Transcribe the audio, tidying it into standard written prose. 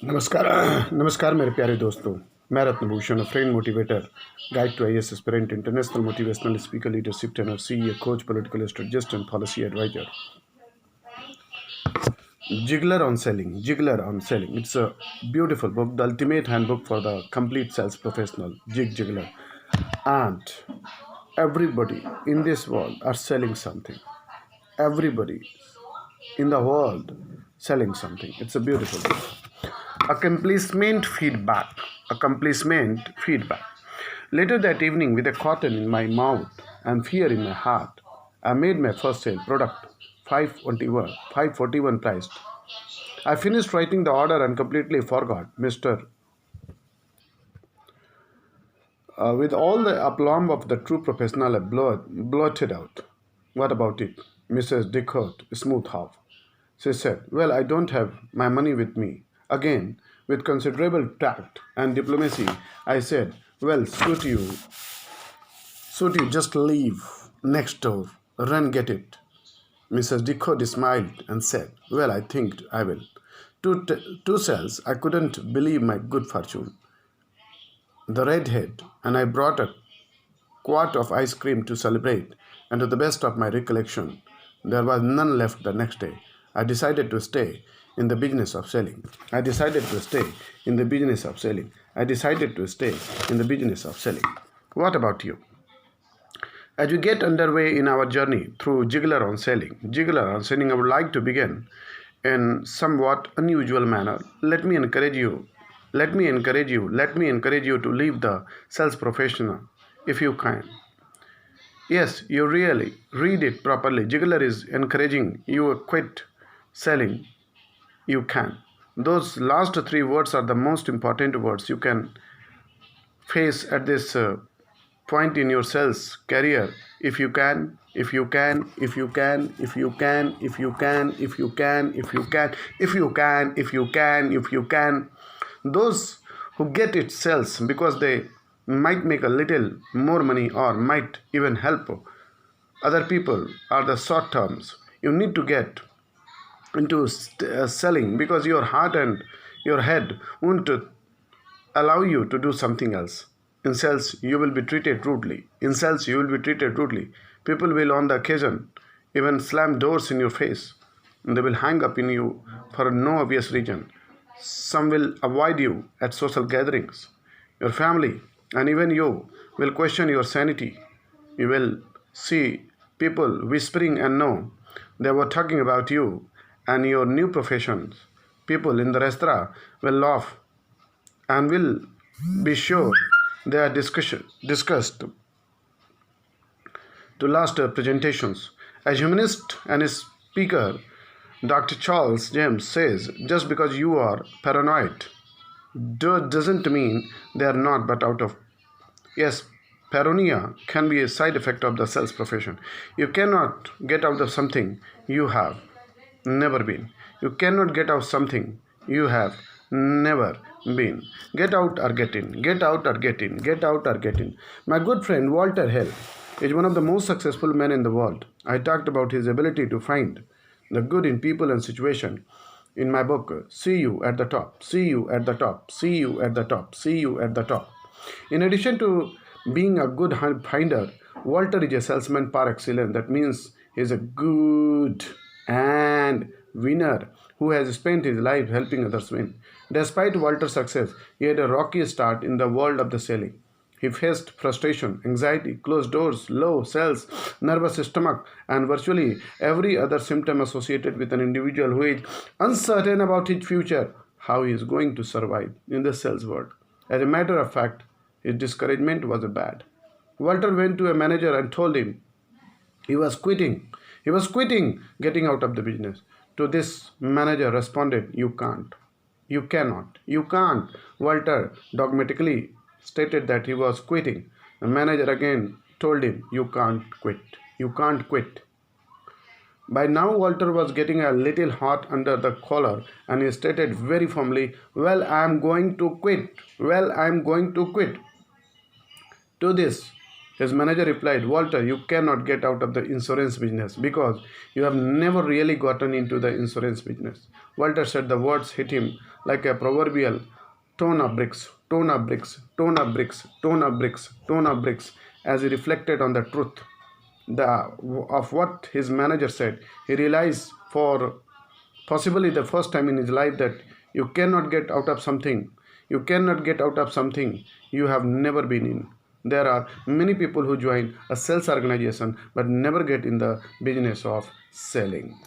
नमस्कार नमस्कार मेरे प्यारे दोस्तों। मैं R.BHUSHAN, friend motivator, guide to IAS aspirant, international motivational speaker, leadership trainer, CEO, coach, political strategist and policy advisor. Ziegler on selling. Ziegler on selling. It's a beautiful book, the ultimate handbook for the complete sales professional. Ziegler. And everybody in this world are selling something. Everybody in the world selling something. It's a beautiful book. Accomplishment feedback. Accomplishment feedback. Later that evening, with a cotton in my mouth and fear in my heart, I made my first sale product, 541 priced. I finished writing the order and completely forgot Mr. With all the aplomb of the true professional, I blurted out. What about it? Mrs. Dickert smoothed off. She said, well, I don't have my money with me. Again, with considerable tact and diplomacy, I said, well, suit you, just leave next door, run get it. Mrs. Dickert smiled and said, well, I think I will. Two sales, I couldn't believe my good fortune. The redhead and I brought a quart of ice cream to celebrate, and to the best of my recollection, there was none left the next day. I decided to stay in the business of selling. I decided to stay in the business of selling. I decided to stay in the business of selling. What about you? As we get underway in our journey through Ziegler on selling, I would like to begin in somewhat unusual manner. Let me encourage you to leave the sales professional if you can. Yes, you really read it properly. Ziegler is encouraging you to quit selling. You can. Those last three words are the most important words you can face at this point in your sales career. If you can, those who get it sells because they might make a little more money or might even help other people are the short terms. You need to get into selling because your heart and your head won't allow you to do something else. In sales, you will be treated rudely. People will, on the occasion, even slam doors in your face. They will hang up in you for no obvious reason. Some will avoid you at social gatherings. Your family and even you will question your sanity. You will see people whispering and know they were talking about you and your new professions. People in the restaurant will laugh and will be sure they are discussed to last presentations. As humanist and a speaker, Dr. Charles James says, just because you are paranoid doesn't mean they are not, but out of. Yes, paranoia can be a side effect of the sales profession. You cannot get out of something you have never been. You cannot get out something you have never been. Get out or get in. Get out or get in. Get out or get in. My good friend Walter Hill is one of the most successful men in the world. I talked about his ability to find the good in people and situation in my book, See You at the Top. See You at the Top. See You at the Top. See You at the Top. In addition to being a good finder, Walter is a salesman par excellence. That means he is a good and winner who has spent his life helping others win. Despite Walter's success, he had a rocky start in the world of the selling. He faced frustration, anxiety, closed doors, low sales, nervous stomach, and virtually every other symptom associated with an individual who is uncertain about his future, how he is going to survive in the sales world. As a matter of fact, his discouragement was bad. Walter went to a manager and told him he was quitting. He was quitting, getting out of the business. To this, manager responded, you can't. You cannot. You can't. Walter dogmatically stated that he was quitting. The manager again told him, you can't quit. You can't quit. By now, Walter was getting a little hot under the collar and he stated very firmly, well, I am going to quit. Well, I am going to quit. To this, His manager replied, Walter, you cannot get out of the insurance business because you have never really gotten into the insurance business. Walter said the words hit him like a proverbial ton of bricks, ton of bricks, ton of bricks, ton of bricks, ton of bricks, as he reflected on the truth of what his manager said. He realized for possibly the first time in his life that you cannot get out of something. You cannot get out of something you have never been in. There are many people who join a sales organization but never get in the business of selling.